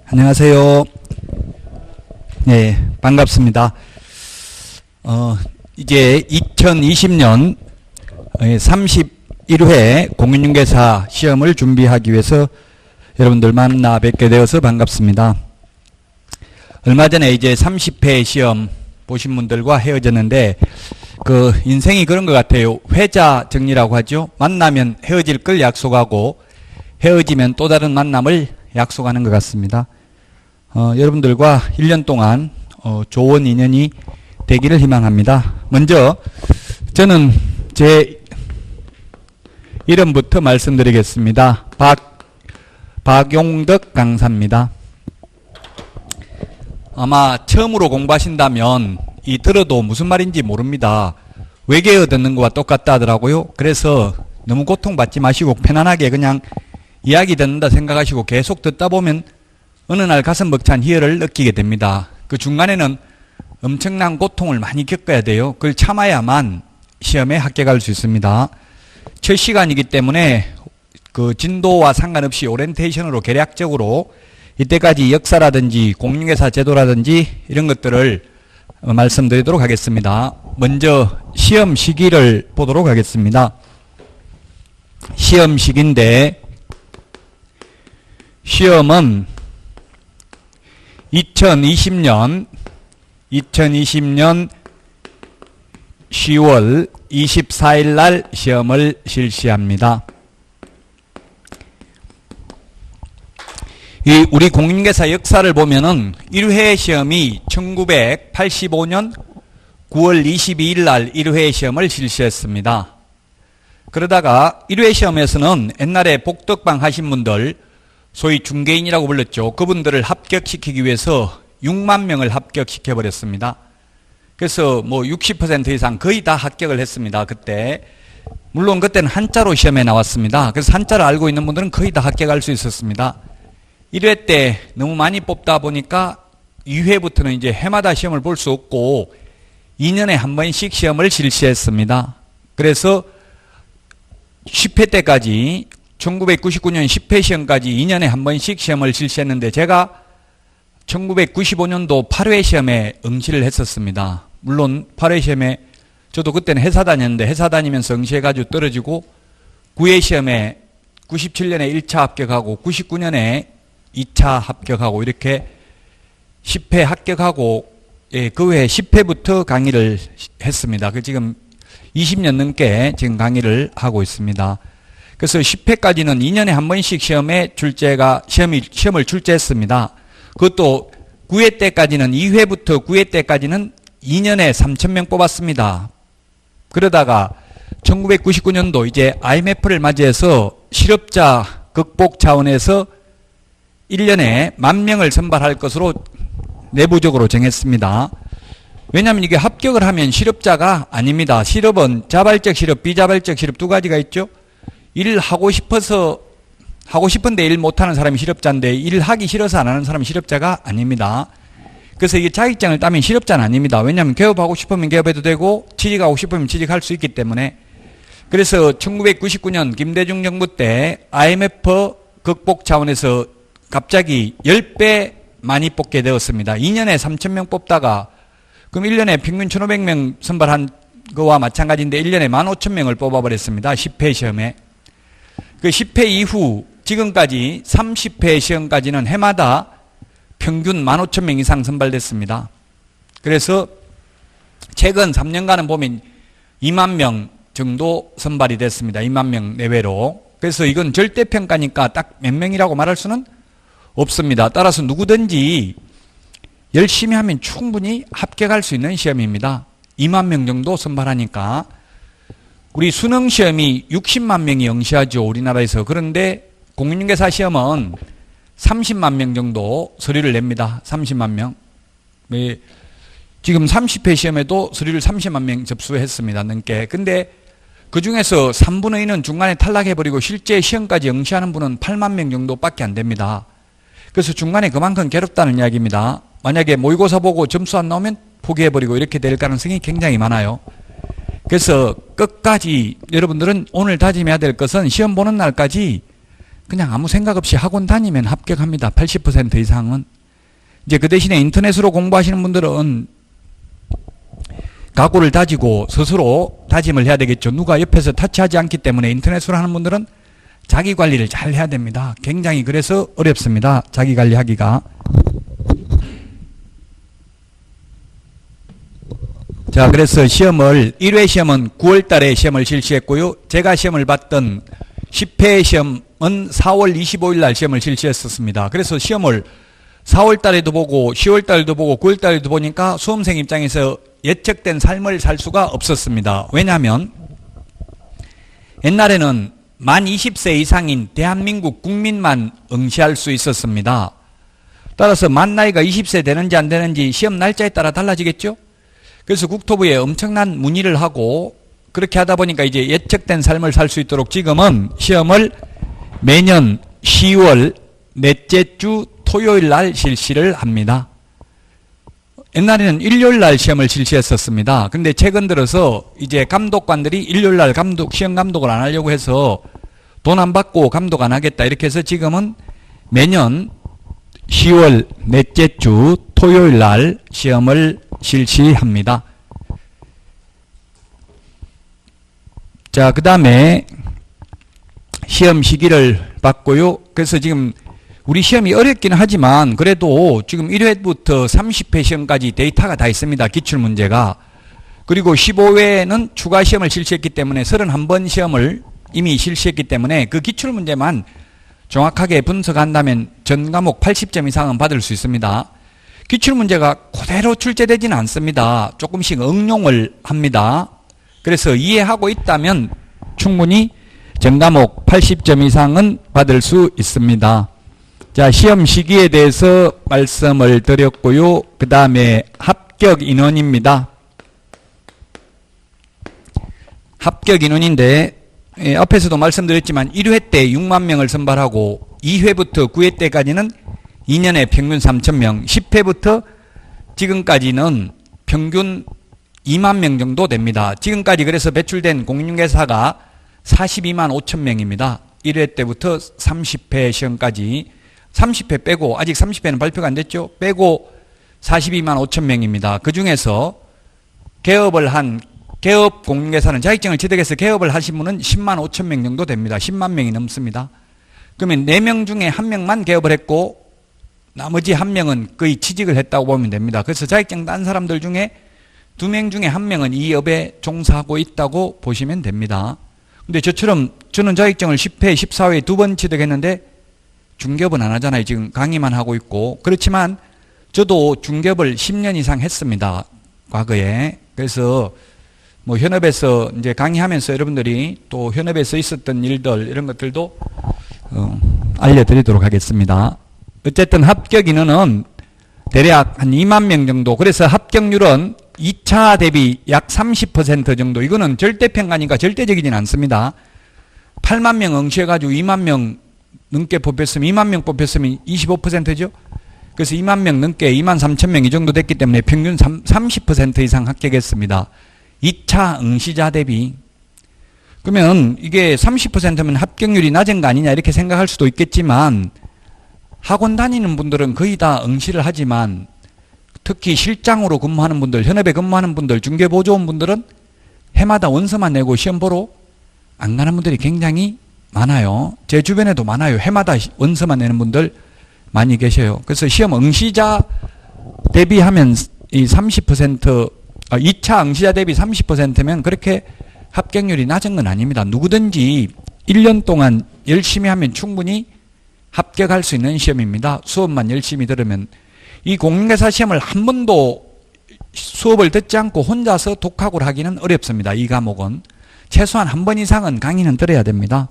안녕하세요. 네, 반갑습니다. 이제 2020년 31회 공인중개사 시험을 준비하기 위해서 여러분들 만나 뵙게 되어서 반갑습니다. 얼마 전에 이제 30회 시험 보신 분들과 헤어졌는데, 인생이 그런 것 같아요. 회자 정리라고 하죠. 만나면 헤어질 걸 약속하고 헤어지면 또 다른 만남을 약속하는 것 같습니다. 여러분들과 1년 동안 좋은 인연이 되기를 희망합니다. 먼저 저는 제 이름부터 말씀드리겠습니다. 박용덕 강사입니다. 아마 처음으로 공부하신다면 들어도 무슨 말인지 모릅니다. 외계어 듣는 거와 똑같다 하더라고요. 그래서 너무 고통받지 마시고 편안하게 그냥 이야기 듣는다 생각하시고 계속 듣다 보면 어느 날 가슴 벅찬 희열을 느끼게 됩니다. 그 중간에는 엄청난 고통을 많이 겪어야 돼요. 그걸 참아야만 시험에 합격할 수 있습니다. 첫 시간이기 때문에 그 진도와 상관없이 오리엔테이션으로 계략적으로 이때까지 역사라든지 공인중개사 제도라든지 이런 것들을 말씀드리도록 하겠습니다. 먼저 시험 시기를 보도록 하겠습니다. 시험 시기인데, 시험은 2020년 10월 24일 날 시험을 실시합니다. 우리 공인중개사 역사를 보면은 1회 시험이 1985년 9월 22일 날 1회 시험을 실시했습니다. 그러다가 1회 시험에서는 옛날에 복덕방 하신 분들, 소위 중개인이라고 불렀죠. 그분들을 합격시키기 위해서 6만 명을 합격시켜버렸습니다. 그래서 60% 이상 거의 다 합격을 했습니다. 그때. 물론 그때는 한자로 시험에 나왔습니다. 그래서 한자를 알고 있는 분들은 거의 다 합격할 수 있었습니다. 1회 때 너무 많이 뽑다 보니까 2회부터는 이제 해마다 시험을 볼 수 없고 2년에 한 번씩 시험을 실시했습니다. 그래서 10회 때까지 1999년 10회 시험까지 2년에 한 번씩 시험을 실시했는데, 제가 1995년도 8회 시험에 응시를 했었습니다. 물론 8회 시험에 저도 그때는 회사 다녔는데 회사 다니면서 응시해가지고 떨어지고, 9회 시험에 97년에 1차 합격하고 99년에 2차 합격하고 이렇게 10회 합격하고, 그 외에 10회부터 강의를 했습니다. 지금 20년 넘게 지금 강의를 하고 있습니다. 그래서 10회까지는 2년에 한 번씩 시험을 출제했습니다. 그것도 9회 때까지는 2회부터 9회 때까지는 2년에 3,000명 뽑았습니다. 그러다가 1999년도 이제 IMF를 맞이해서 실업자 극복 차원에서 1년에 10,000명을 선발할 것으로 내부적으로 정했습니다. 왜냐하면 이게 합격을 하면 실업자가 아닙니다. 실업은 자발적 실업, 비자발적 실업 두 가지가 있죠. 일을 하고 싶은데 일 못하는 사람이 실업자인데, 일을 하기 싫어서 안 하는 사람이 실업자가 아닙니다. 그래서 이게 자격증을 따면 실업자는 아닙니다. 왜냐하면 개업하고 싶으면 개업해도 되고 취직하고 싶으면 취직할 수 있기 때문에. 그래서 1999년 김대중 정부 때 IMF 극복 차원에서 갑자기 10배 많이 뽑게 되었습니다. 2년에 3,000명 뽑다가, 그럼 1년에 평균 1,500명 선발한 거와 마찬가지인데 1년에 15,000명을 뽑아버렸습니다. 10회 시험에. 그 10회 이후 지금까지 30회 시험까지는 해마다 평균 15,000명 이상 선발됐습니다. 그래서 최근 3년간은 보면 2만 명 정도 선발이 됐습니다. 2만 명 내외로. 그래서 이건 절대평가니까 딱 몇 명이라고 말할 수는 없습니다. 따라서 누구든지 열심히 하면 충분히 합격할 수 있는 시험입니다. 2만 명 정도 선발하니까. 우리 수능시험이 60만 명이 응시하죠, 우리나라에서. 그런데 공인중개사 시험은 30만 명 정도 서류를 냅니다. 30만 명. 지금 30회 시험에도 서류를 30만 명 접수했습니다. 넘게. 근데 그 중에서 3분의 2는 중간에 탈락해버리고 실제 시험까지 응시하는 분은 8만 명 정도밖에 안 됩니다. 그래서 중간에 그만큼 괴롭다는 이야기입니다. 만약에 모의고사 보고 점수 안 나오면 포기해버리고 이렇게 될 가능성이 굉장히 많아요. 그래서 끝까지 여러분들은 오늘 다짐해야 될 것은 시험 보는 날까지 그냥 아무 생각 없이 학원 다니면 합격합니다. 80% 이상은. 이제 그 대신에 인터넷으로 공부하시는 분들은 각오를 다지고 스스로 다짐을 해야 되겠죠. 누가 옆에서 타치하지 않기 때문에 인터넷으로 하는 분들은 자기 관리를 잘 해야 됩니다. 굉장히 그래서 어렵습니다. 자기 관리하기가. 자, 그래서 시험을 1회 시험은 9월 달에 시험을 실시했고요. 제가 시험을 봤던 10회 시험은 4월 25일 날 시험을 실시했었습니다. 그래서 시험을 4월 달에도 보고 10월 달에도 보고 9월 달에도 보니까 수험생 입장에서 예측된 삶을 살 수가 없었습니다. 왜냐하면 옛날에는 만 20세 이상인 대한민국 국민만 응시할 수 있었습니다. 따라서 만 나이가 20세 되는지 안 되는지 시험 날짜에 따라 달라지겠죠? 그래서 국토부에 엄청난 문의를 하고 그렇게 하다 보니까 이제 예측된 삶을 살 수 있도록 지금은 시험을 매년 10월 넷째 주 토요일 날 실시를 합니다. 옛날에는 일요일 날 시험을 실시했었습니다. 근데 최근 들어서 이제 감독관들이 일요일 날 시험 감독을 안 하려고 해서 돈 안 받고 감독 안 하겠다 이렇게 해서 지금은 매년 10월 넷째 주 토요일 날 시험을 실시합니다. 자, 그 다음에 시험 시기를 봤고요. 그래서 지금 우리 시험이 어렵기는 하지만 그래도 지금 1회부터 30회 시험까지 데이터가 다 있습니다. 기출문제가. 그리고 15회는 추가 시험을 실시했기 때문에 31번 시험을 이미 실시했기 때문에 그 기출문제만 정확하게 분석한다면 전 과목 80점 이상은 받을 수 있습니다. 기출문제가 그대로 출제되지는 않습니다. 조금씩 응용을 합니다. 그래서 이해하고 있다면 충분히 전 과목 80점 이상은 받을 수 있습니다. 자, 시험 시기에 대해서 말씀을 드렸고요. 그 다음에 합격 인원입니다. 합격 인원인데 앞에서도 말씀드렸지만 1회 때 6만 명을 선발하고 2회부터 9회 때까지는 2년에 평균 3,000명, 10회부터 지금까지는 평균 2만 명 정도 됩니다. 지금까지 그래서 배출된 공인중개사가 42만 5천 명입니다. 1회 때부터 30회 시험까지 30회 빼고 아직 30회는 발표가 안 됐죠. 빼고 42만 5천 명입니다. 그 중에서 개업 공인중개사는 자격증을 취득해서 개업을 하신 분은 10만 5천 명 정도 됩니다. 10만 명이 넘습니다. 그러면 4명 중에 1명만 개업을 했고 나머지 1명은 거의 취직을 했다고 보면 됩니다. 그래서 자격증 딴 사람들 중에 2명 중에 1명은 이 업에 종사하고 있다고 보시면 됩니다. 근데 저처럼 저는 자격증을 10회, 14회 2번 취득했는데 중개업은 안 하잖아요. 지금 강의만 하고 있고. 그렇지만 저도 중개업을 10년 이상 했습니다. 과거에. 그래서 뭐 현업에서 이제 강의하면서 여러분들이 또 현업에서 있었던 일들 이런 것들도 알려드리도록 하겠습니다. 어쨌든 합격 인원은 대략 한 2만 명 정도. 그래서 합격률은 2차 대비 약 30% 정도. 이거는 절대평가니까 절대적이진 않습니다. 8만 명 응시해가지고 2만 명 넘게 뽑혔으면 2만 명 뽑혔으면 25%죠. 그래서 2만 명 넘게 2만 3천 명 이 정도 됐기 때문에 평균 30% 이상 합격했습니다. 2차 응시자 대비. 그러면 이게 30%면 합격률이 낮은 거 아니냐 이렇게 생각할 수도 있겠지만 학원 다니는 분들은 거의 다 응시를 하지만 특히 실장으로 근무하는 분들, 현업에 근무하는 분들, 중개보조원 분들은 해마다 원서만 내고 시험 보러 안 가는 분들이 굉장히 많아요. 제 주변에도 많아요. 해마다 원서만 내는 분들 많이 계셔요. 그래서 시험 응시자 대비하면 이 2차 응시자 대비 30%면 그렇게 합격률이 낮은 건 아닙니다. 누구든지 1년 동안 열심히 하면 충분히 합격할 수 있는 시험입니다. 수업만 열심히 들으면. 이 공인중개사 시험을 한 번도 수업을 듣지 않고 혼자서 독학을 하기는 어렵습니다. 이 과목은. 최소한 한 번 이상은 강의는 들어야 됩니다.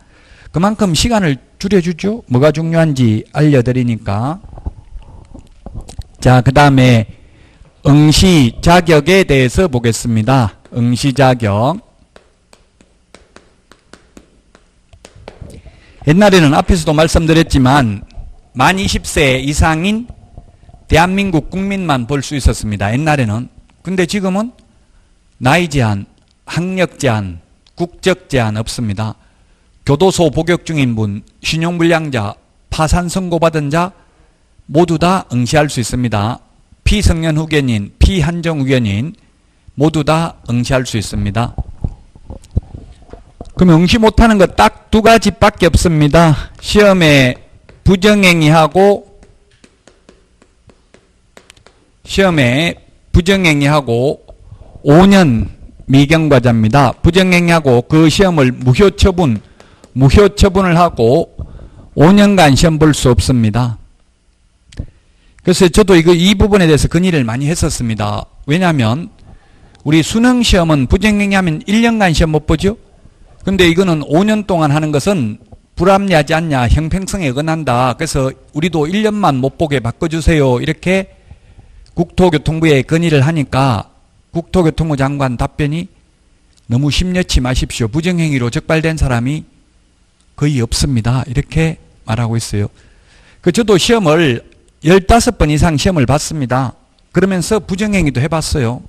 그만큼 시간을 줄여주죠. 뭐가 중요한지 알려드리니까. 자, 그 다음에 응시 자격에 대해서 보겠습니다. 응시 자격. 옛날에는 앞에서도 말씀드렸지만 만 20세 이상인 대한민국 국민만 볼 수 있었습니다. 옛날에는. 근데 지금은 나이 제한, 학력 제한, 국적 제한 없습니다. 교도소 복역 중인 분, 신용불량자, 파산 선고받은 자 모두 다 응시할 수 있습니다. 피성년 후견인, 피한정 후견인 모두 다 응시할 수 있습니다. 그럼 응시 못하는 거 딱 두 가지밖에 없습니다. 시험에 부정행위하고 5년 미경과자입니다. 부정행위하고 그 시험을 무효처분을 하고 5년간 시험 볼 수 없습니다. 그래서 저도 이 부분에 대해서 건의를 많이 했었습니다. 왜냐하면 우리 수능시험은 부정행위하면 1년간 시험 못 보죠? 근데 이거는 5년 동안 하는 것은 불합리하지 않냐, 형평성에 어긋난다. 그래서 우리도 1년만 못 보게 바꿔주세요. 이렇게 국토교통부에 건의를 하니까 국토교통부 장관 답변이 너무 심려치 마십시오. 부정행위로 적발된 사람이 거의 없습니다. 이렇게 말하고 있어요. 저도 시험을 15번 이상 시험을 봤습니다. 그러면서 부정행위도 해봤어요.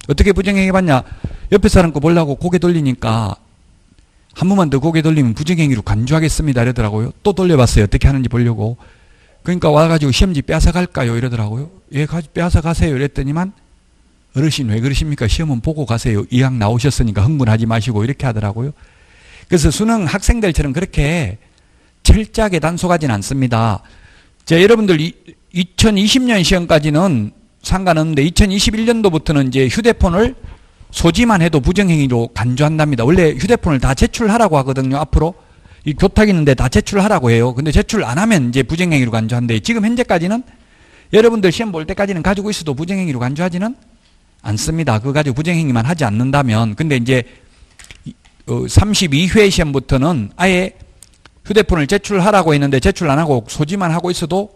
어떻게 부정행위 해봤냐? 옆에 사람 거 보려고 고개 돌리니까 한 번만 더 고개 돌리면 부정행위로 간주하겠습니다. 이러더라고요. 또 돌려봤어요. 어떻게 하는지 보려고. 그러니까 와가지고 시험지 빼앗아 갈까요? 이러더라고요. 예, 빼앗아 가세요. 이랬더니만 어르신 왜 그러십니까? 시험은 보고 가세요. 이왕 나오셨으니까 흥분하지 마시고 이렇게 하더라고요. 그래서 수능 학생들처럼 그렇게 철저하게 단속하진 않습니다. 여러분들 2020년 시험까지는 상관없는데 2021년도부터는 이제 휴대폰을 소지만 해도 부정행위로 간주한답니다. 원래 휴대폰을 다 제출하라고 하거든요. 앞으로 이 교탁 있는데 다 제출하라고 해요. 근데 제출 안 하면 이제 부정행위로 간주한대. 지금 현재까지는 여러분들 시험 볼 때까지는 가지고 있어도 부정행위로 간주하지는 않습니다. 그거 가지고 부정행위만 하지 않는다면. 근데 이제 32회 시험부터는 아예 휴대폰을 제출하라고 했는데 제출 안 하고 소지만 하고 있어도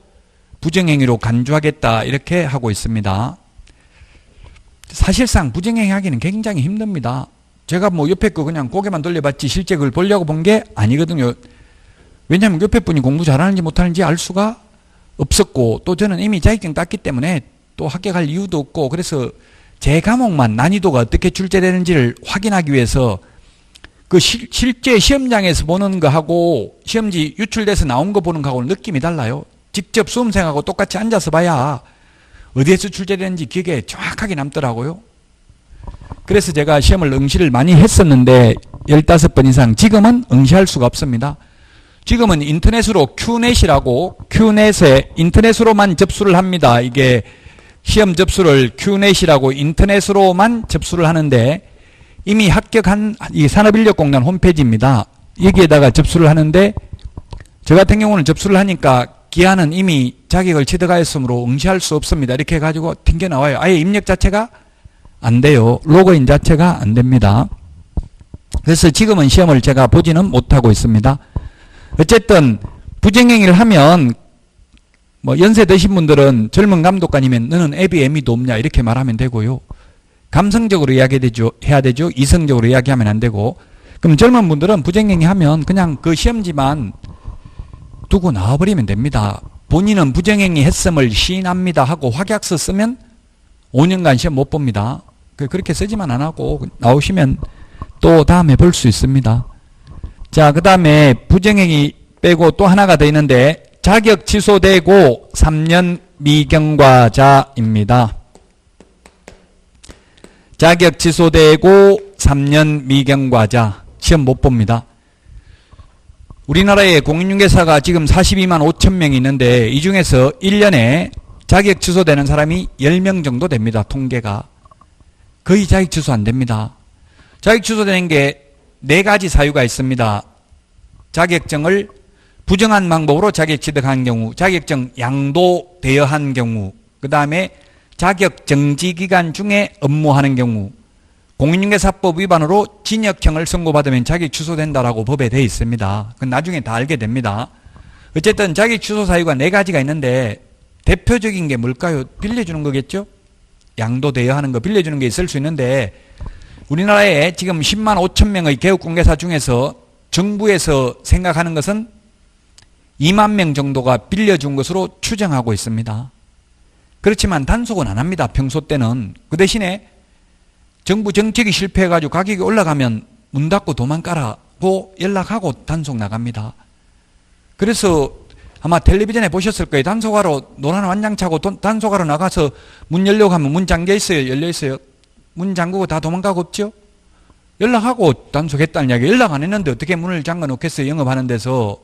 부정행위로 간주하겠다 이렇게 하고 있습니다. 사실상 부정행위 하기는 굉장히 힘듭니다. 제가 뭐 옆에 거 그냥 고개만 돌려봤지 실제 그걸 보려고 본 게 아니거든요. 왜냐하면 옆에 분이 공부 잘하는지 못하는지 알 수가 없었고 또 저는 이미 자격증 땄기 때문에 또 합격할 이유도 없고 그래서 제 과목만 난이도가 어떻게 출제되는지를 확인하기 위해서 실제 시험장에서 보는 거하고 시험지 유출돼서 나온 거 보는 거하고는 느낌이 달라요. 직접 수험생하고 똑같이 앉아서 봐야 어디에서 출제되는지 기억에 정확하게 남더라고요. 그래서 제가 시험을 응시를 많이 했었는데 15번 이상 지금은 응시할 수가 없습니다. 지금은 인터넷으로 큐넷이라고 큐넷에 인터넷으로만 접수를 합니다. 이게 시험 접수를 큐넷이라고 인터넷으로만 접수를 하는데 이미 합격한 이 산업인력공단 홈페이지입니다. 여기에다가 접수를 하는데 저 같은 경우는 접수를 하니까 기한은 이미 자격을 취득하였으므로 응시할 수 없습니다. 이렇게 해가지고 튕겨 나와요. 아예 입력 자체가 안 돼요. 로그인 자체가 안 됩니다. 그래서 지금은 시험을 제가 보지는 못하고 있습니다. 어쨌든 부정행위를 하면 뭐 연세 드신 분들은 젊은 감독관이면 너는 애비 애미도 없냐 이렇게 말하면 되고요. 감성적으로 해야 되죠. 이성적으로 이야기하면 안 되고. 그럼 젊은 분들은 부정행위 하면 그냥 그 시험지만 두고 나와버리면 됩니다. 본인은 부정행위 했음을 시인합니다 하고 확약서 쓰면 5년간 시험 못 봅니다. 그렇게 쓰지만 안 하고 나오시면 또 다음에 볼 수 있습니다. 자, 그 다음에 부정행위 빼고 또 하나가 더 있는데 자격 취소되고 3년 미경과자입니다. 자격 취소되고 3년 미경과자 시험 못 봅니다. 우리나라에 공인중개사가 지금 42만 5천 명이 있는데 이 중에서 1년에 자격 취소되는 사람이 10명 정도 됩니다. 통계가. 거의 자격 취소 안 됩니다. 자격 취소되는 게 4가지 사유가 있습니다. 자격증을 부정한 방법으로 자격 취득한 경우, 자격증 양도되어한 경우, 그 다음에 자격 정지 기간 중에 업무하는 경우, 공인중개사법 위반으로 징역형을 선고받으면 자격 취소된다라고 법에 되어 있습니다. 그건 나중에 다 알게 됩니다. 어쨌든 자격 취소 사유가 4가지가 있는데 대표적인 게 뭘까요? 빌려주는 거겠죠? 양도되어 하는 거 빌려주는 게 있을 수 있는데 우리나라에 지금 10만 5천 명의 개업공개사 중에서 정부에서 생각하는 것은 2만 명 정도가 빌려준 것으로 추정하고 있습니다. 그렇지만 단속은 안 합니다. 평소 때는. 그 대신에 정부 정책이 실패해가지고 가격이 올라가면 문 닫고 도망가라 받고 연락하고 단속 나갑니다. 그래서 아마 텔레비전에 보셨을 거예요. 단속하러 노란 완장 차고 단속하러 나가서 문 열려고 하면 문 잠겨 있어요? 열려 있어요? 문 잠그고 다 도망가고 없죠? 연락하고 단속했다는 이야기. 연락 안 했는데 어떻게 문을 잠궈 놓겠어요? 영업하는 데서.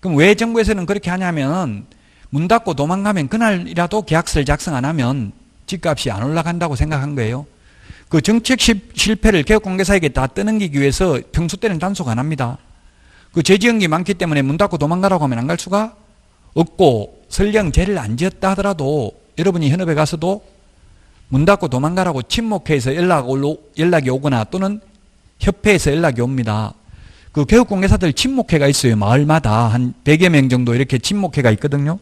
그럼 왜 정부에서는 그렇게 하냐면 문 닫고 도망가면 그날이라도 계약서를 작성 안 하면 집값이 안 올라간다고 생각한 거예요. 그 정책 실패를 개업공개사에게 다 떠넘기기 위해서 평소 때는 단속 안 합니다. 그 죄 지은 게 많기 때문에 문 닫고 도망가라고 하면 안 갈 수가 없고, 설령 죄를 안 지었다 하더라도 여러분이 현업에 가서도 문 닫고 도망가라고 친목회에서 연락이 오거나 또는 협회에서 연락이 옵니다. 그 개업공개사들 친목회가 있어요. 마을마다 한 100여 명 정도 이렇게 친목회가 있거든요.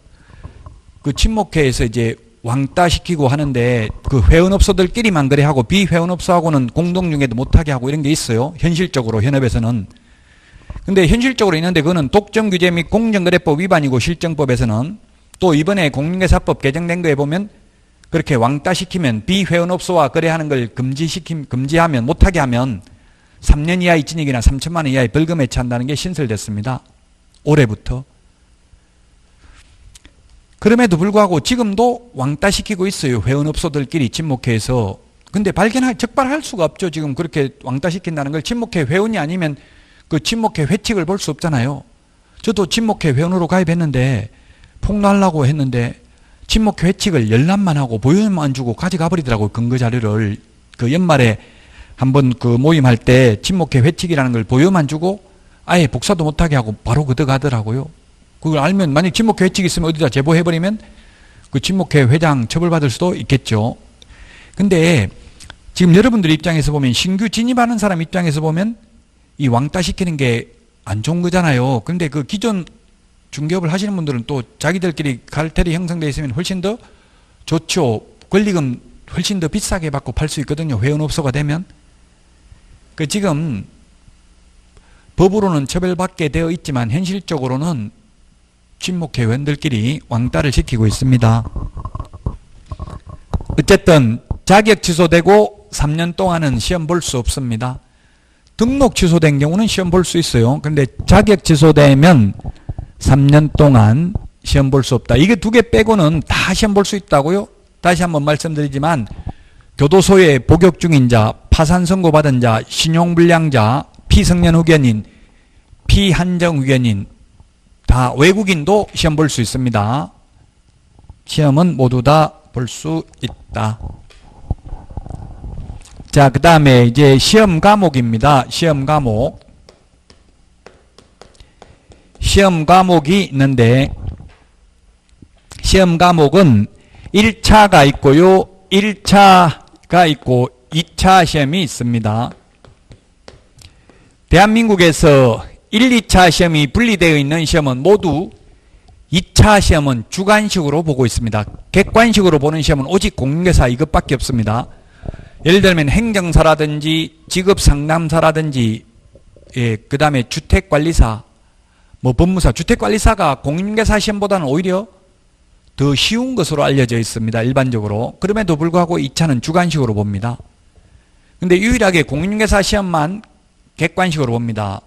그 친목회에서 이제 왕따 시키고 하는데 그 회원업소들끼리만 그래 하고 비회원업소하고는 공동중개도 못하게 하고 이런 게 있어요. 현실적으로 현업에서는. 근데 현실적으로 있는데 그거는 독점규제 및 공정거래법 위반이고 실정법에서는 또 이번에 공인중개사법 개정된 거에 보면 그렇게 왕따 시키면 비회원업소와 거래하는 걸 금지하면 못하게 하면 3년 이하의 징역이나 3천만 원 이하의 벌금에 처한다는 게 신설됐습니다. 올해부터. 그럼에도 불구하고 지금도 왕따 시키고 있어요. 회원업소들끼리 친목회에서. 근데 적발할 수가 없죠. 지금 그렇게 왕따 시킨다는 걸. 친목회 회원이 아니면 그 친목회 회칙을 볼 수 없잖아요. 저도 친목회 회원으로 가입했는데 폭로하려고 했는데 친목회 회칙을 열람만 하고 보여만 주고 가져가 버리더라고요. 근거 자료를. 그 연말에 한번 그 모임할 때 친목회 회칙이라는 걸 보여만 주고 아예 복사도 못하게 하고 바로 걷어가더라고요. 그걸 알면 만약 친목회 회칙이 있으면 어디다 제보해버리면 그 친목회 회장 처벌받을 수도 있겠죠. 근데 지금 여러분들 입장에서 보면 신규 진입하는 사람 입장에서 보면 이 왕따 시키는 게 안 좋은 거잖아요. 근데 그 기존 중개업을 하시는 분들은 또 자기들끼리 갈텔이 형성되어 있으면 훨씬 더 좋죠. 권리금 훨씬 더 비싸게 받고 팔 수 있거든요. 회원업소가 되면. 그 지금 법으로는 처벌받게 되어 있지만 현실적으로는 친목 회원들끼리 왕따를 시키고 있습니다. 어쨌든 자격 취소되고 3년 동안은 시험 볼 수 없습니다. 등록 취소된 경우는 시험 볼 수 있어요. 그런데 자격 취소되면 3년 동안 시험 볼 수 없다. 이게 두 개 빼고는 다 시험 볼 수 있다고요? 다시 한번 말씀드리지만 교도소에 복역 중인 자, 파산 선고받은 자, 신용불량자, 피성년 후견인, 피한정 후견인, 다 외국인도 시험 볼 수 있습니다. 시험은 모두 다 볼 수 있다. 자, 그 다음에 이제 시험 과목입니다. 시험 과목. 시험 과목이 있는데 시험 과목은 1차가 있고요. 1차가 있고 2차 시험이 있습니다. 대한민국에서 1, 2차 시험이 분리되어 있는 시험은 모두 2차 시험은 주관식으로 보고 있습니다. 객관식으로 보는 시험은 오직 공인중개사 이것밖에 없습니다. 예를 들면 행정사라든지 직업상담사라든지 그 다음에 주택관리사, 법무사, 주택관리사가 공인중개사 시험보다는 오히려 더 쉬운 것으로 알려져 있습니다. 일반적으로. 그럼에도 불구하고 2차는 주관식으로 봅니다. 근데 유일하게 공인중개사 시험만 객관식으로 봅니다.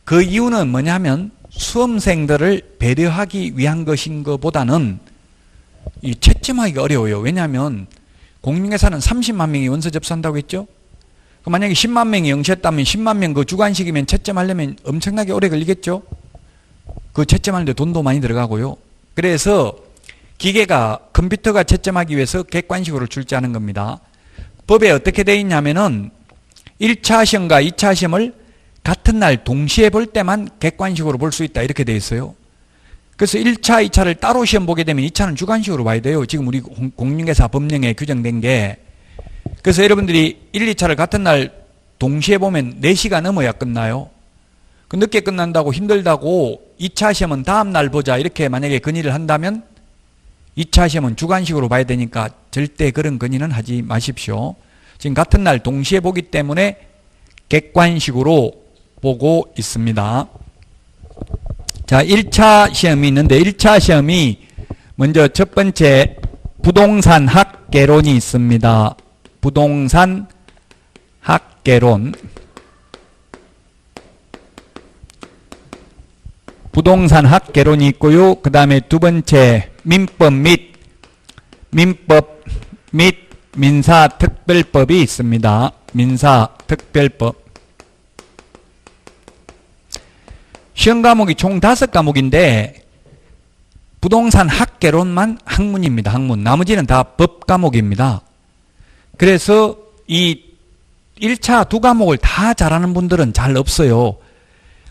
그 이유는 뭐냐면 수험생들을 배려하기 위한 것인 것보다는 이 채점하기가 어려워요. 왜냐하면 공인중개사는 30만 명이 원서 접수한다고 했죠. 만약에 10만 명이 영시했다면 10만 명 그 주관식이면 채점하려면 엄청나게 오래 걸리겠죠. 그 채점하는데 돈도 많이 들어가고요. 그래서 기계가 컴퓨터가 채점하기 위해서 객관식으로 출제하는 겁니다. 법에 어떻게 되어 있냐면은 1차 시험과 2차 시험을 같은 날 동시에 볼 때만 객관식으로 볼 수 있다 이렇게 되어 있어요. 그래서 1차, 2차를 따로 시험 보게 되면 2차는 주관식으로 봐야 돼요. 지금 우리 공인중개사 법령에 규정된 게. 그래서 여러분들이 1, 2차를 같은 날 동시에 보면 4시가 넘어야 끝나요. 그 늦게 끝난다고 힘들다고 2차 시험은 다음 날 보자 이렇게 만약에 건의를 한다면 2차 시험은 주관식으로 봐야 되니까 절대 그런 건의는 하지 마십시오. 지금 같은 날 동시에 보기 때문에 객관식으로 보고 있습니다. 자, 1차 시험이 있는데 1차 시험이 먼저 첫 번째 부동산 학개론이 있습니다. 부동산 학개론. 부동산 학개론이 있고요. 그 다음에 두 번째 민법 및 민사특별법이 있습니다. 민사특별법. 시험 과목이 총 5과목인데 부동산 학개론만 학문입니다. 학문. 나머지는 다 법 과목입니다. 그래서 이 1차 두 과목을 다 잘하는 분들은 잘 없어요.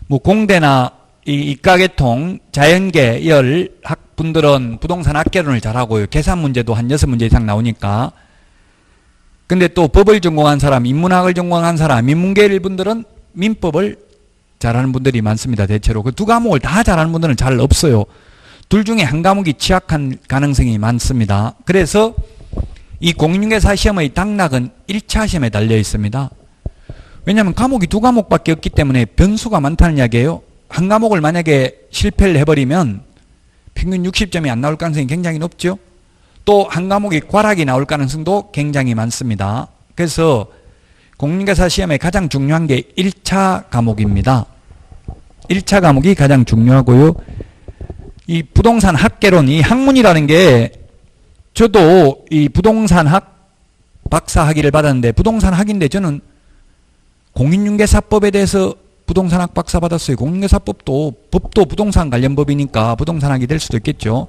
뭐 공대나 이과계통, 자연계열 학분들은 부동산 학개론을 잘하고요. 계산 문제도 한 6문제 이상 나오니까. 근데 또 법을 전공한 사람, 인문학을 전공한 사람, 인문계열 분들은 민법을 잘하는 분들이 많습니다. 대체로. 그 두 과목을 다 잘하는 분들은 잘 없어요. 둘 중에 한 과목이 취약한 가능성이 많습니다. 그래서 이 공인중개사 시험의 당락은 1차 시험에 달려 있습니다. 왜냐하면 과목이 두 과목밖에 없기 때문에 변수가 많다는 이야기예요. 한 과목을 만약에 실패를 해버리면 평균 60점이 안 나올 가능성이 굉장히 높죠. 또 한 과목이 과락이 나올 가능성도 굉장히 많습니다. 그래서 공인중개사 시험에 가장 중요한 게 1차 과목입니다. 1차 과목이 가장 중요하고요. 이 부동산 학개론, 이 학문이라는 게 저도 이 부동산학 박사학위를 받았는데 부동산학인데 저는 공인중개사법에 대해서 부동산학 박사 받았어요. 공인중개사법도 법도 부동산 관련 법이니까 부동산학이 될 수도 있겠죠.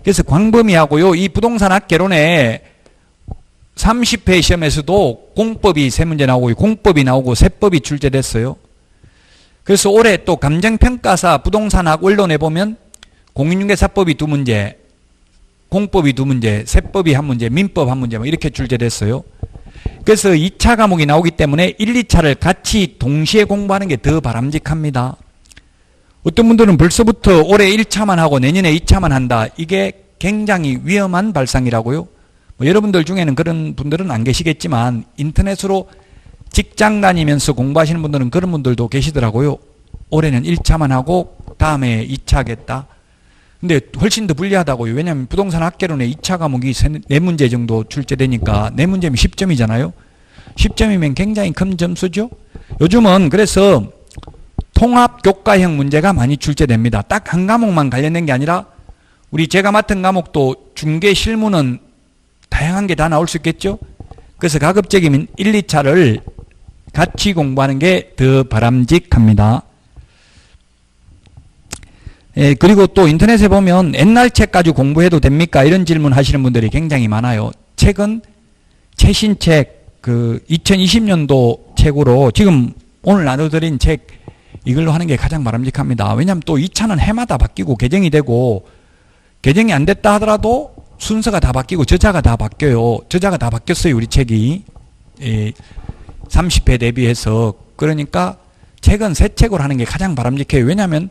그래서 광범위하고요. 이 부동산학개론에 30회 시험에서도 공법이 3문제 나오고 공법이 나오고 세법이 출제됐어요. 그래서 올해 또 감정평가사 부동산학 원론에 보면 공인중개사법이 2문제, 공법이 2문제, 세법이 1문제, 민법 1문제 뭐 이렇게 출제됐어요. 그래서 2차 과목이 나오기 때문에 1, 2차를 같이 동시에 공부하는 게 더 바람직합니다. 어떤 분들은 벌써부터 올해 1차만 하고 내년에 2차만 한다. 이게 굉장히 위험한 발상이라고요. 뭐 여러분들 중에는 그런 분들은 안 계시겠지만 인터넷으로 직장 다니면서 공부하시는 분들은 그런 분들도 계시더라고요. 올해는 1차만 하고 다음에 2차 하겠다. 근데 훨씬 더 불리하다고요. 왜냐하면 부동산 학개론에 2차 과목이 4문제 정도 출제되니까 4문제면 10점이잖아요. 10점이면 굉장히 큰 점수죠. 요즘은 그래서 통합 교과형 문제가 많이 출제됩니다. 딱 한 과목만 관련된 게 아니라 우리 제가 맡은 과목도 중개 실무는 다양한 게 다 나올 수 있겠죠. 그래서 가급적이면 1, 2차를 같이 공부하는 게 더 바람직합니다. 예, 그리고 또 인터넷에 보면 옛날 책 가지고 공부해도 됩니까? 이런 질문 하시는 분들이 굉장히 많아요. 책은 최신 책, 2020년도 책으로 지금 오늘 나눠드린 책 이걸로 하는 게 가장 바람직합니다. 왜냐하면 또 2차는 해마다 바뀌고 개정이 되고 개정이 안 됐다 하더라도 순서가 다 바뀌고 저자가 다 바뀌어요. 저자가 다 바뀌었어요. 우리 책이. 예, 30회 대비해서. 그러니까 책은 새 책으로 하는 게 가장 바람직해요. 왜냐하면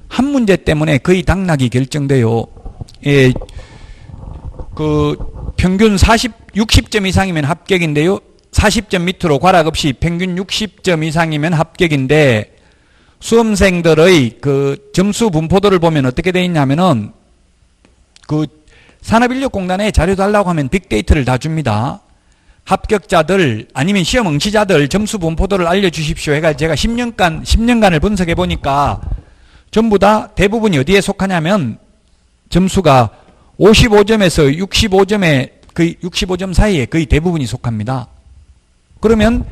한 문제 때문에 거의 당락이 결정돼요. 예, 평균 60점 이상이면 합격인데요. 40점 밑으로 과락 없이 평균 60점 이상이면 합격인데 수험생들의 점수 분포도를 보면 어떻게 되어 있냐면은 산업인력공단에 자료 달라고 하면 빅데이터를 다 줍니다. 합격자들 아니면 시험 응시자들 점수 분포도를 알려주십시오. 해가지고 제가 10년간을 분석해 보니까 전부 다 대부분이 어디에 속하냐면 점수가 55점에서 65점에 거의 65점 사이에 거의 대부분이 속합니다. 그러면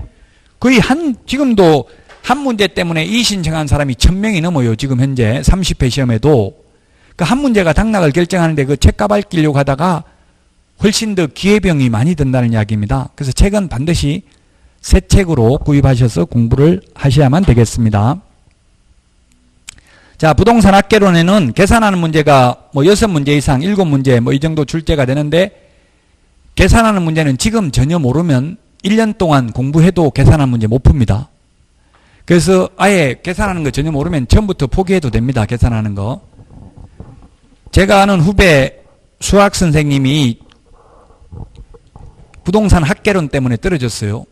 거의 지금도 한 문제 때문에 이의신청한 사람이 1000명이 넘어요. 지금 현재 30회 시험에도. 그 한 문제가 당락을 결정하는데 그 책값 아끼려고 하다가 훨씬 더 기회비용이 많이 든다는 이야기입니다. 그래서 책은 반드시 새 책으로 구입하셔서 공부를 하셔야만 되겠습니다. 자, 부동산 학개론에는 계산하는 문제가 뭐 6문제 이상, 7문제 뭐 이 정도 출제가 되는데 계산하는 문제는 지금 전혀 모르면 1년 동안 공부해도 계산하는 문제 못 풉니다. 그래서 아예 계산하는 거 전혀 모르면 처음부터 포기해도 됩니다. 계산하는 거. 제가 아는 후배 수학 선생님이 부동산 학개론 때문에 떨어졌어요.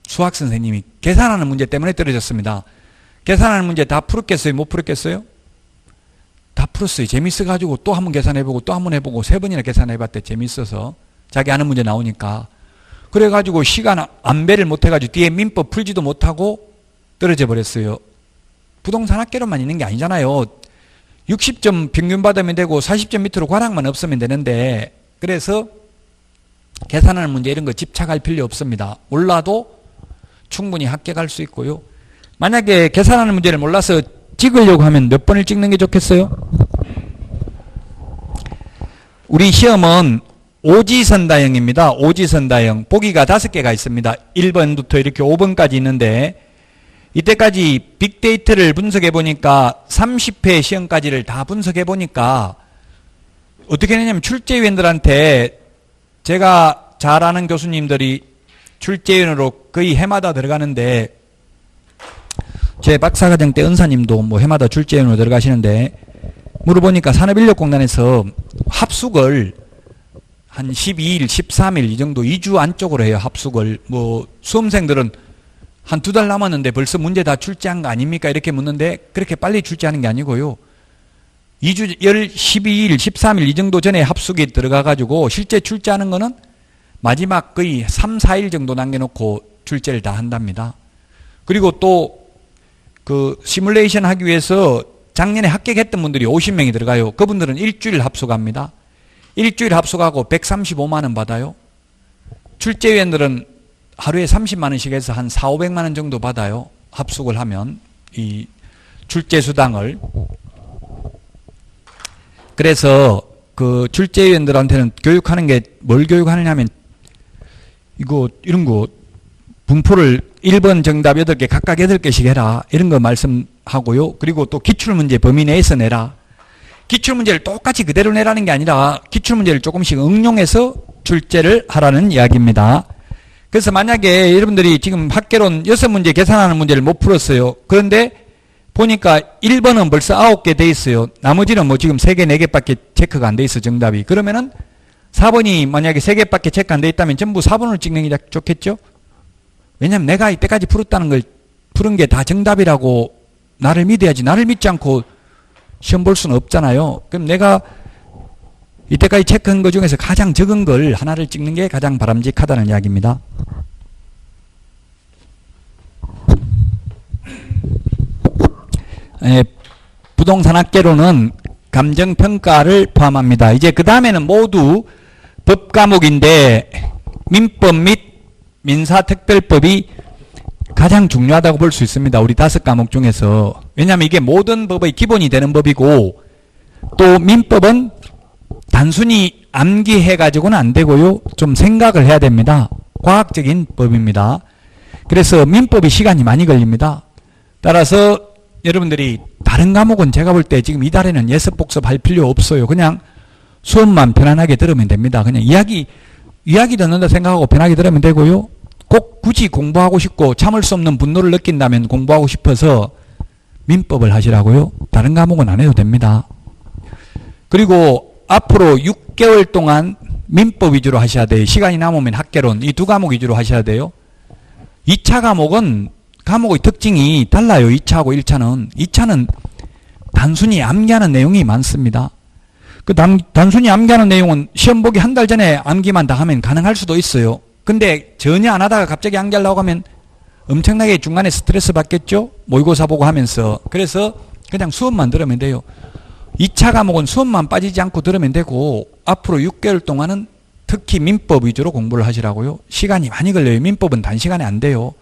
수학 선생님이 계산하는 문제 때문에 떨어졌습니다. 계산하는 문제 다 풀었겠어요? 못 풀었겠어요? 다 풀었어요. 재밌어가지고 또 한 번 계산해보고 또 한 번 해보고 3번이나 계산해봤대. 재밌어서. 자기 아는 문제 나오니까. 그래가지고 시간 안배를 못해가지고 뒤에 민법 풀지도 못하고 떨어져 버렸어요. 부동산 학개론만 있는 게 아니잖아요. 60점 평균 받으면 되고 40점 밑으로 과락만 없으면 되는데, 그래서 계산하는 문제 이런 거 집착할 필요 없습니다. 몰라도 충분히 합격할 수 있고요. 만약에 계산하는 문제를 몰라서 찍으려고 하면 몇 번을 찍는 게 좋겠어요? 우리 시험은 오지선다형입니다. 오지선다형. 보기가 5개가 있습니다. 1번부터 이렇게 5번까지 있는데, 이때까지 빅데이터를 분석해 보니까 30회 시험까지를 다 분석해 보니까 어떻게 했냐면 출제위원들한테, 제가 잘 아는 교수님들이 출제위원으로 거의 해마다 들어가는데, 제 박사과정 때 은사님도 뭐 해마다 출제위원으로 들어가시는데, 물어보니까 산업인력공단에서 합숙을 한 12일, 13일 이 정도 2주 안쪽으로 해요. 합숙을. 뭐 수험생들은 한 2달 남았는데 벌써 문제 다 출제한 거 아닙니까? 이렇게 묻는데, 그렇게 빨리 출제하는 게 아니고요. 2주, 12일, 13일 이 정도 전에 합숙이 들어가가지고 실제 출제하는 거는 마지막 거의 3, 4일 정도 남겨놓고 출제를 다 한답니다. 그리고 또 그 시뮬레이션 하기 위해서 작년에 합격했던 분들이 50명이 들어가요. 그분들은 일주일 합숙합니다. 일주일 합숙하고 135만 원 받아요. 출제위원들은 하루에 30만 원씩 해서 한 4, 500만 원 정도 받아요. 합숙을 하면 이 출제 수당을. 그래서 그 출제위원들한테는 교육하는 게 뭘 교육하느냐 하면, 이거 이런 거 분포를 1번 정답 8개 각각 8개씩 해라, 이런 거 말씀하고요. 그리고 또 기출문제 범위 내에서 내라. 기출문제를 똑같이 그대로 내라는 게 아니라 기출문제를 조금씩 응용해서 출제를 하라는 이야기입니다. 그래서 만약에 여러분들이 지금 학개론 6문제 계산하는 문제를 못 풀었어요. 그런데 보니까 1번은 벌써 9개 돼 있어요. 나머지는 뭐 지금 3개, 4개밖에 체크가 안 돼 있어, 정답이. 그러면은 4번이 만약에 3개밖에 체크 안 돼 있다면 전부 4번으로 찍는 게 좋겠죠? 왜냐면 내가 이때까지 풀었다는 걸, 푸른 게 다 정답이라고 나를 믿어야지. 나를 믿지 않고 시험 볼 수는 없잖아요. 그럼 내가 이때까지 체크한 것 중에서 가장 적은 걸 하나를 찍는 게 가장 바람직하다는 이야기입니다. 부동산 학개론은 감정평가를 포함합니다. 이제 그 다음에는 모두 법 과목인데, 민법 및 민사특별법이 가장 중요하다고 볼 수 있습니다. 우리 5과목 중에서. 왜냐하면 이게 모든 법의 기본이 되는 법이고, 또 민법은 단순히 암기해가지고는 안 되고요. 좀 생각을 해야 됩니다. 과학적인 법입니다. 그래서 민법이 시간이 많이 걸립니다. 따라서 여러분들이 다른 과목은 제가 볼 때 지금 이달에는 예습 복습할 필요 없어요. 그냥 수업만 편안하게 들으면 됩니다. 그냥 이야기 듣는다 생각하고 편하게 들으면 되고요. 꼭 굳이 공부하고 싶고 참을 수 없는 분노를 느낀다면 공부하고 싶어서 민법을 하시라고요. 다른 과목은 안 해도 됩니다. 그리고 앞으로 6개월 동안 민법 위주로 하셔야 돼요. 시간이 남으면 학개론, 이 2과목 위주로 하셔야 돼요. 2차 과목은 과목의 특징이 달라요. 2차하고 1차는. 2차는 단순히 암기하는 내용이 많습니다. 그 단순히 암기하는 내용은 시험 보기 한 달 전에 암기만 다 하면 가능할 수도 있어요. 근데 전혀 안 하다가 갑자기 암기하려고 하면 엄청나게 중간에 스트레스 받겠죠? 모의고사 보고 하면서. 그래서 그냥 수업만 들으면 돼요. 2차 과목은 수업만 빠지지 않고 들으면 되고, 앞으로 6개월 동안은 특히 민법 위주로 공부를 하시라고요. 시간이 많이 걸려요. 민법은 단시간에 안 돼요.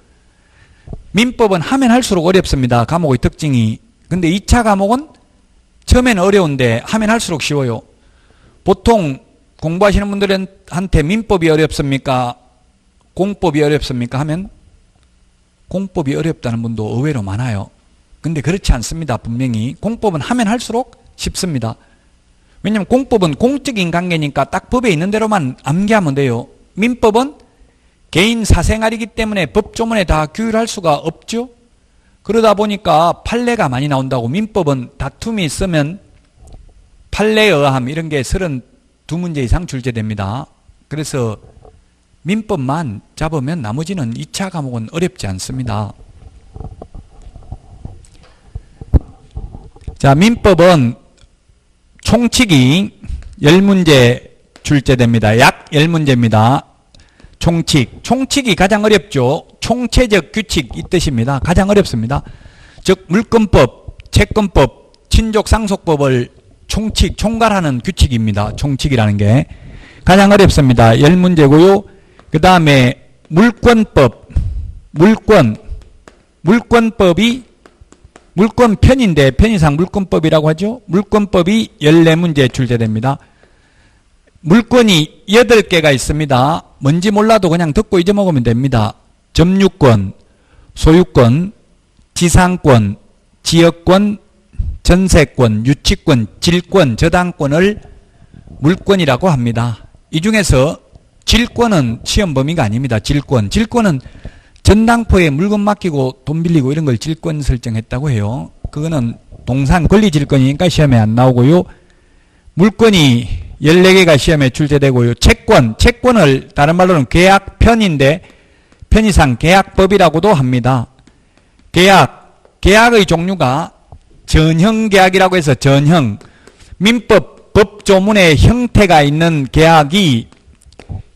민법은 하면 할수록 어렵습니다. 과목의 특징이. 근데 2차 과목은 처음에는 어려운데 하면 할수록 쉬워요. 보통 공부하시는 분들한테 민법이 어렵습니까? 공법이 어렵습니까? 하면 공법이 어렵다는 분도 의외로 많아요. 근데 그렇지 않습니다. 분명히 공법은 하면 할수록 쉽습니다. 왜냐하면 공법은 공적인 관계니까 딱 법에 있는 대로만 암기하면 돼요. 민법은 개인 사생활이기 때문에 법조문에 다 규율할 수가 없죠. 그러다 보니까 판례가 많이 나온다고. 민법은 다툼이 있으면 판례에 의함 이런 게 32문제 이상 출제됩니다. 그래서 민법만 잡으면 나머지는 2차 과목은 어렵지 않습니다. 자, 민법은 총칙이 10문제 출제됩니다. 약 10문제입니다. 총칙이 가장 어렵죠. 총체적 규칙 이 뜻입니다. 가장 어렵습니다. 즉 물권법, 채권법, 친족 상속법을 총괄하는 규칙입니다. 총칙이라는 게 가장 어렵습니다. 10문제고요. 그 다음에 물권법, 물권법이 물권편인데 편의상 물권법이라고 하죠. 물권법이 14문제 출제됩니다. 물권이 8개가 있습니다. 뭔지 몰라도 그냥 듣고 잊어먹으면 됩니다. 점유권, 소유권, 지상권, 지역권, 전세권, 유치권, 질권, 저당권을 물권이라고 합니다. 이 중에서 질권은 시험 범위가 아닙니다. 질권은 전당포에 물건 맡기고 돈 빌리고 이런 걸 질권 설정했다고 해요. 그거는 동산 권리질권이니까 시험에 안 나오고요. 물권이 14개가 시험에 출제되고요. 채권을 다른 말로는 계약편인데 편의상 계약법이라고도 합니다. 계약의 종류가 전형계약이라고 해서 민법 법조문에 형태가 있는 계약이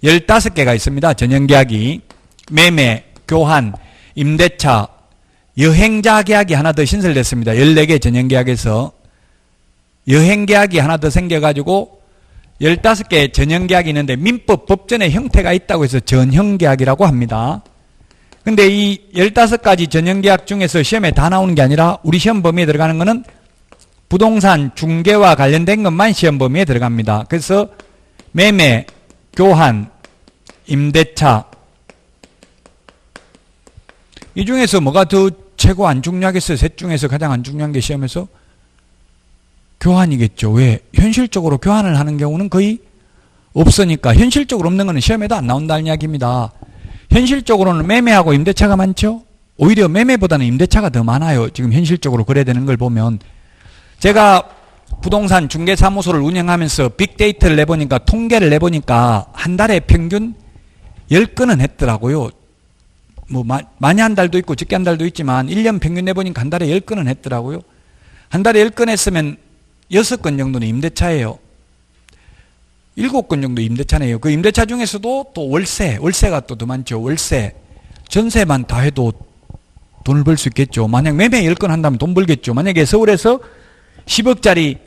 15개가 있습니다. 전형계약이 매매, 교환, 임대차, 여행자 계약이 하나 더 신설됐습니다. 14개 전형계약에서 여행계약이 하나 더 생겨가지고 15개 전형계약이 있는데 민법 법전의 형태가 있다고 해서 전형계약이라고 합니다. 근데 이 15가지 전형계약 중에서 시험에 다 나오는 게 아니라 우리 시험 범위에 들어가는 거는 부동산 중개와 관련된 것만 시험 범위에 들어갑니다. 그래서 매매, 교환, 임대차 이 중에서 뭐가 더 최고 안 중요하겠어요? 셋 중에서 가장 안 중요한 게 시험에서 교환이겠죠. 왜? 현실적으로 교환을 하는 경우는 거의 없으니까 현실적으로 없는 거는 시험에도 안 나온다는 이야기입니다. 현실적으로는 매매하고 임대차가 많죠. 오히려 매매보다는 임대차가 더 많아요. 지금 현실적으로 그래야 되는 걸 보면 제가 부동산 중개사무소를 운영하면서 빅데이터를 내보니까 통계를 내보니까 한 달에 평균 10건은 했더라고요. 뭐 많이 한 달도 있고 적게 한 달도 있지만 1년 평균 내보니까 한 달에 10건은 했더라고요. 한 달에 10건 했으면 6건 정도는 임대차예요. 7건 정도 임대차네요. 그 임대차 중에서도 또 월세가 또 더 많죠. 월세, 전세만 다 해도 돈을 벌 수 있겠죠. 만약 매매 10건 한다면 돈 벌겠죠. 만약에 서울에서 10억짜리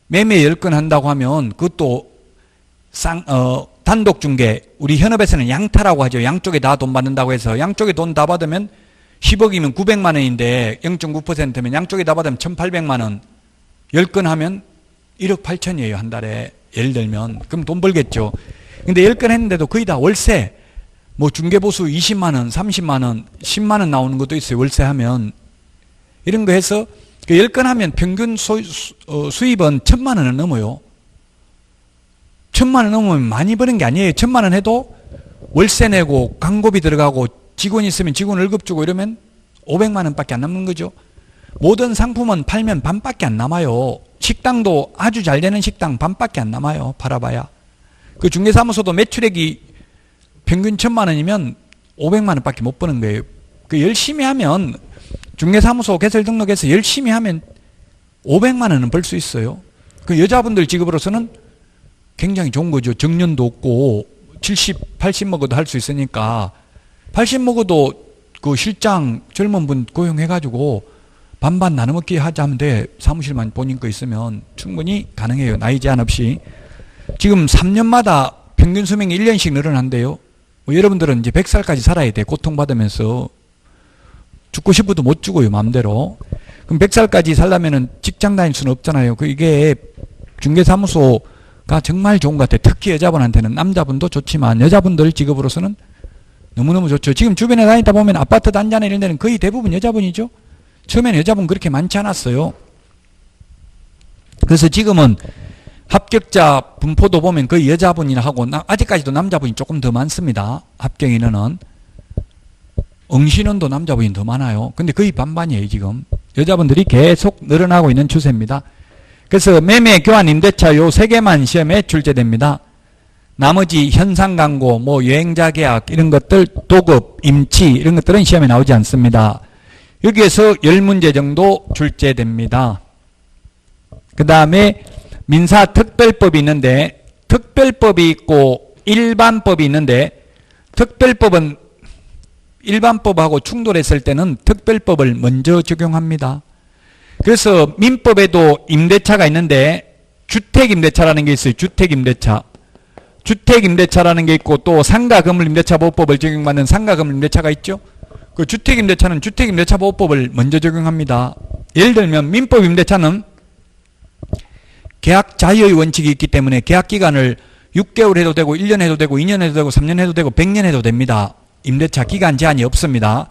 매매 10건 한다고 하면 그것도 단독 중개, 우리 현업에서는 양타라고 하죠. 양쪽에 다 돈 받는다고 해서 양쪽에 돈 다 받으면 10억이면 900만 원인데 0.9%면 양쪽에 다 받으면 1,800만 원. 10건 하면 1억 8천이에요. 한 달에. 예를 들면. 그럼 돈 벌겠죠. 근데 10건 했는데도 거의 다 월세. 뭐 중개보수 20만 원, 30만 원, 10만 원 나오는 것도 있어요. 월세 하면. 이런 거 해서 10건 하면 평균 수입은 1,000만 원은 넘어요. 1,000만 원 넘으면 많이 버는 게 아니에요. 1,000만 원 해도 월세 내고 광고비 들어가고 직원 있으면 직원 월급 주고 이러면 500만 원밖에 안 남는 거죠. 모든 상품은 팔면 반밖에 안 남아요. 식당도 아주 잘 되는 식당 반밖에 안 남아요. 팔아봐야. 그 중개사무소도 매출액이 평균 1,000만 원이면 500만 원밖에 못 버는 거예요. 그 열심히 하면 중개사무소 개설 등록해서 열심히 하면 500만 원은 벌 수 있어요. 그 여자분들 직업으로서는 굉장히 좋은 거죠. 정년도 없고 70, 80 먹어도 할 수 있으니까 80 먹어도 그 실장 젊은 분 고용해가지고 반반 나눠 먹기 하자면 돼. 사무실만 본인 거 있으면 충분히 가능해요. 나이 제한 없이. 지금 3년마다 평균 수명이 1년씩 늘어난대요. 뭐 여러분들은 이제 100살까지 살아야 돼. 고통받으면서. 죽고 싶어도 못 죽어요. 마음대로. 그럼 100살까지 살려면은 직장 다닐 수는 없잖아요. 이게 중개사무소가 정말 좋은 것 같아요. 특히 여자분한테는. 남자분도 좋지만 여자분들 직업으로서는 너무너무 좋죠. 지금 주변에 다니다 보면 아파트 단지나 이런 데는 거의 대부분 여자분이죠. 처음에는 여자분 그렇게 많지 않았어요. 그래서 지금은 합격자 분포도 보면 거의 여자분이나 하고 아직까지도 남자분이 조금 더 많습니다. 합격 인원은. 응시는도 남자분이 더 많아요. 근데 거의 반반이에요. 지금. 여자분들이 계속 늘어나고 있는 추세입니다. 그래서 매매, 교환, 임대차 요 3개만 시험에 출제됩니다. 나머지 현상 광고, 뭐 여행자 계약 이런 것들, 도급, 임치 이런 것들은 시험에 나오지 않습니다. 여기에서 10문제 정도 출제됩니다. 그 다음에 민사특별법이 있는데 특별법이 있고 일반법이 있는데 특별법은 일반법하고 충돌했을 때는 특별법을 먼저 적용합니다. 그래서 민법에도 임대차가 있는데 주택임대차라는 게 있어요. 주택임대차. 주택임대차라는 게 있고 또 상가건물임대차보호법을 적용받는 상가건물임대차가 있죠. 그 주택임대차는 주택임대차보호법을 먼저 적용합니다. 예를 들면 민법임대차는 계약 자유의 원칙이 있기 때문에 계약기간을 6개월 해도 되고 1년 해도 되고 2년 해도 되고 3년 해도 되고 100년 해도 됩니다. 임대차 기간 제한이 없습니다.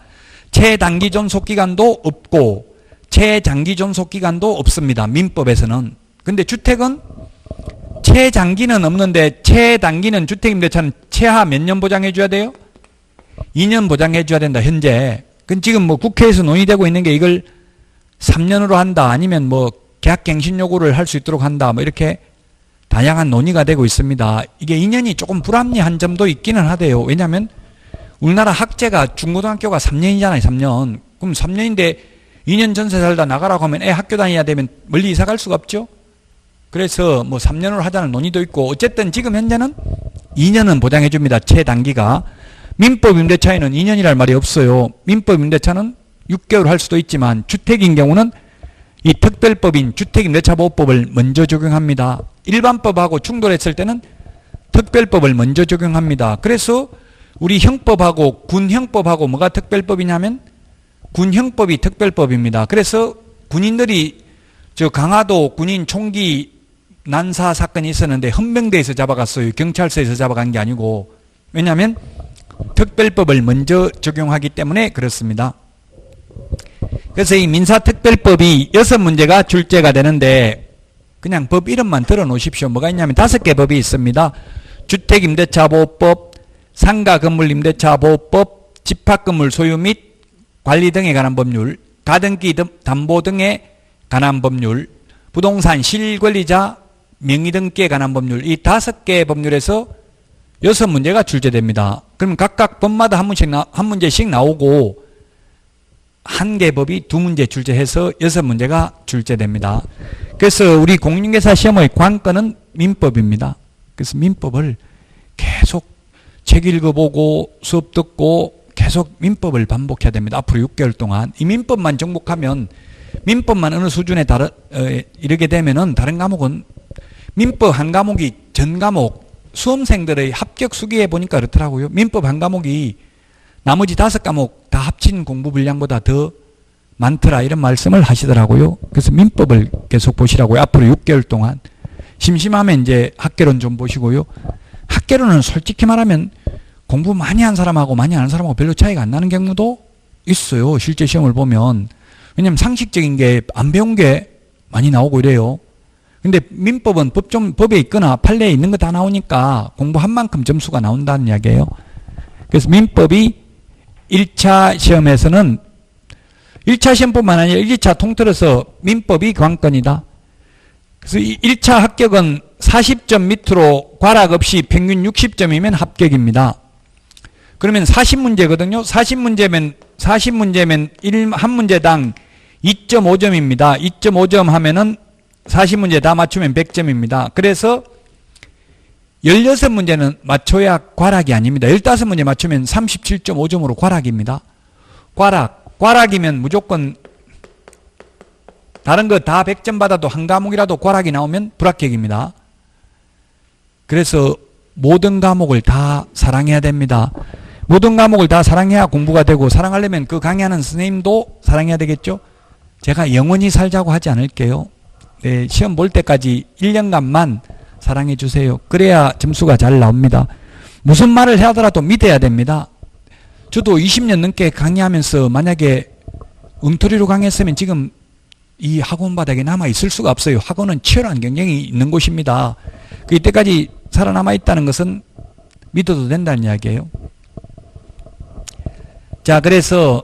최단기 존속기간도 없고 최장기 존속기간도 없습니다. 민법에서는. 근데 주택은 최장기는 없는데 최단기는 주택임대차는 최하 몇 년 보장해 줘야 돼요? 2년 보장해 줘야 된다. 현재. 그건 지금 뭐 국회에서 논의되고 있는 게 이걸 3년으로 한다. 아니면 뭐 계약갱신 요구를 할 수 있도록 한다. 뭐 이렇게 다양한 논의가 되고 있습니다. 이게 2년이 조금 불합리한 점도 있기는 하대요. 왜냐하면 우리나라 학제가 중고등학교가 3년이잖아요. 3년. 그럼 3년인데 2년 전세 살다 나가라고 하면 애 학교 다녀야 되면 멀리 이사 갈 수가 없죠. 그래서 뭐 3년으로 하자는 논의도 있고 어쨌든 지금 현재는 2년은 보장해 줍니다. 최단기가. 민법 임대차에는 2년이랄 말이 없어요. 민법 임대차는 6개월 할 수도 있지만 주택인 경우는 이 특별법인 주택임대차보호법을 먼저 적용합니다. 일반법하고 충돌했을 때는 특별법을 먼저 적용합니다. 그래서 우리 형법하고 군형법하고 뭐가 특별법이냐면 군형법이 특별법입니다. 그래서 군인들이 저 강화도 군인 총기 난사 사건이 있었는데 헌병대에서 잡아갔어요. 경찰서에서 잡아간 게 아니고. 왜냐하면 특별법을 먼저 적용하기 때문에 그렇습니다. 그래서 이 민사특별법이 6문제가 출제가 되는데 그냥 법 이름만 들어 놓으십시오. 뭐가 있냐면 5개 법이 있습니다. 주택임대차보호법, 상가건물임대차보호법, 집합건물 소유 및 관리 등에 관한 법률, 가등기 담보 등에 관한 법률, 부동산 실권리자 명의 등기에 관한 법률, 이 5개의 법률에서 6문제가 출제됩니다. 그럼 각각 법마다 한 문제씩 나오고 한 개 법이 2문제 출제해서 6문제가 출제됩니다. 그래서 우리 공인중개사 시험의 관건은 민법입니다. 그래서 민법을 계속 책 읽어보고 수업 듣고 계속 민법을 반복해야 됩니다. 앞으로 6개월 동안. 이 민법만 정복하면 민법만 어느 수준에 이르게 되면은 다른 과목은 민법 한 과목이 전 과목 수험생들의 합격 수기해 보니까 그렇더라고요. 민법 한 과목이 나머지 5과목 다 합친 공부 분량보다 더 많더라 이런 말씀을 하시더라고요. 그래서 민법을 계속 보시라고요. 앞으로 6개월 동안. 심심하면 이제 학개론 좀 보시고요. 학개론은 솔직히 말하면 공부 많이 한 사람하고 많이 안 한 사람하고 별로 차이가 안 나는 경우도 있어요. 실제 시험을 보면. 왜냐면 상식적인 게 안 배운 게 많이 나오고 이래요. 근데 민법은 법에 있거나 판례에 있는 거 다 나오니까 공부한 만큼 점수가 나온다는 이야기예요. 그래서 민법이 1차 시험에서는 1차 시험뿐만 아니라 1, 2차 통틀어서 민법이 관건이다. 그래서 1차 합격은 40점 밑으로 과락 없이 평균 60점이면 합격입니다. 그러면 40문제거든요. 40문제면 한 문제당 2.5점입니다. 2.5점 하면은 40문제 다 맞추면 100점입니다. 그래서 16문제는 맞춰야 과락이 아닙니다. 15문제 맞추면 37.5점으로 과락입니다. 과락이면 무조건 다른 거 다 100점 받아도 한 과목이라도 과락이 나오면 불합격입니다. 그래서 모든 과목을 다 사랑해야 됩니다. 모든 과목을 다 사랑해야 공부가 되고 사랑하려면 그 강의하는 선생님도 사랑해야 되겠죠. 제가 영원히 살자고 하지 않을게요. 네, 시험 볼 때까지 1년간만 사랑해 주세요. 그래야 점수가 잘 나옵니다. 무슨 말을 하더라도 믿어야 됩니다. 저도 20년 넘게 강의하면서 만약에 엉터리로 강의했으면 지금 이 학원 바닥에 남아 있을 수가 없어요. 학원은 치열한 경쟁이 있는 곳입니다. 그 이때까지 살아남아 있다는 것은 믿어도 된다는 이야기예요. 자, 그래서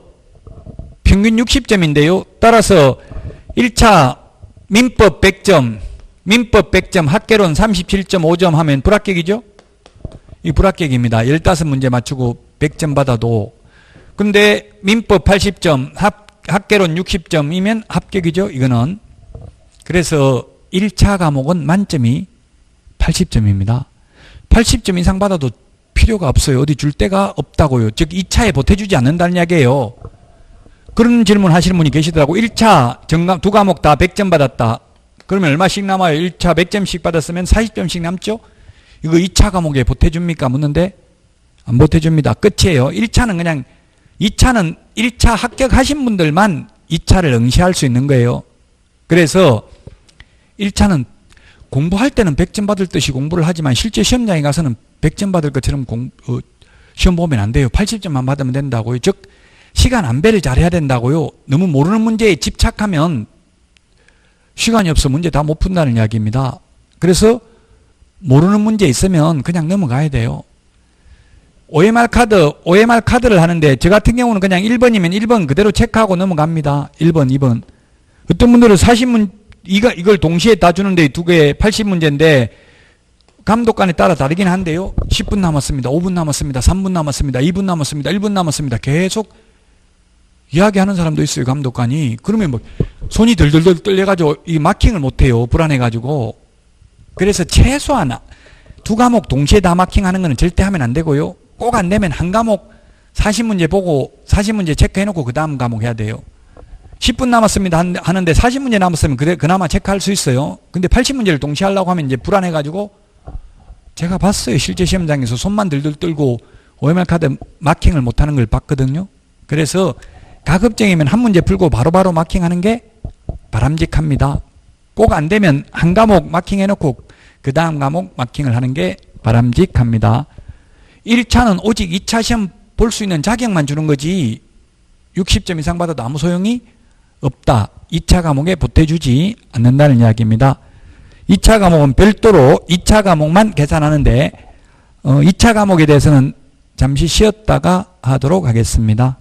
평균 60점인데요. 따라서 1차 민법 100점, 학개론 37.5점 하면 불합격이죠? 이 불합격입니다. 15문제 맞추고 100점 받아도. 근데 민법 80점, 학개론 60점이면 합격이죠? 이거는. 그래서 1차 과목은 만점이 80점입니다. 80점 이상 받아도 필요가 없어요. 어디 줄 데가 없다고요. 즉 2차에 보태주지 않는다는 이야기예요. 그런 질문 하시는 분이 계시더라고. 1차 두 과목 다 100점 받았다. 그러면 얼마씩 남아요? 1차 100점씩 받았으면 40점씩 남죠? 이거 2차 과목에 보태줍니까? 묻는데 안 보태줍니다. 끝이에요. 1차는 그냥 2차는 1차 합격하신 분들만 2차를 응시할 수 있는 거예요. 그래서 1차는 공부할 때는 100점 받을 듯이 공부를 하지만 실제 시험장에 가서는 100점 받을 것처럼 시험 보면 안 돼요. 80점만 받으면 된다고요. 즉 시간 안배를 잘해야 된다고요. 너무 모르는 문제에 집착하면 시간이 없어 문제 다 못 푼다는 이야기입니다. 그래서 모르는 문제 있으면 그냥 넘어가야 돼요. OMR 카드를 하는데 저 같은 경우는 그냥 1번이면 1번 그대로 체크하고 넘어갑니다. 1번, 2번. 어떤 분들은 40문 이걸 동시에 다 주는데 두 개에 80문제인데 감독관에 따라 다르긴 한데요. 10분 남았습니다. 5분 남았습니다. 3분 남았습니다. 2분 남았습니다. 1분 남았습니다. 계속 이야기하는 사람도 있어요. 감독관이. 그러면 뭐 손이 덜덜덜 떨려가지고 이 마킹을 못해요. 불안해가지고. 그래서 최소한 두 과목 동시에 다 마킹하는 거는 절대 하면 안 되고요. 꼭 안 되면 한 과목 40문제 보고 40문제 체크해놓고 그 다음 과목 해야 돼요. 10분 남았습니다 하는데 40문제 남았으면 그나마 체크할 수 있어요. 근데 80문제를 동시에 하려고 하면 이제 불안해가지고 제가 봤어요. 실제 시험장에서 손만 들들 떨고 OMR 카드 마킹을 못하는 걸 봤거든요. 그래서 가급적이면 한 문제 풀고 바로바로 마킹하는 게 바람직합니다. 꼭 안 되면 한 과목 마킹해놓고 그 다음 과목 마킹을 하는 게 바람직합니다. 1차는 오직 2차 시험 볼 수 있는 자격만 주는 거지 60점 이상 받아도 아무 소용이 없다. 2차 과목에 보태주지 않는다는 이야기입니다. 2차 과목은 별도로 2차 과목만 계산하는데 2차 과목에 대해서는 잠시 쉬었다가 하도록 하겠습니다.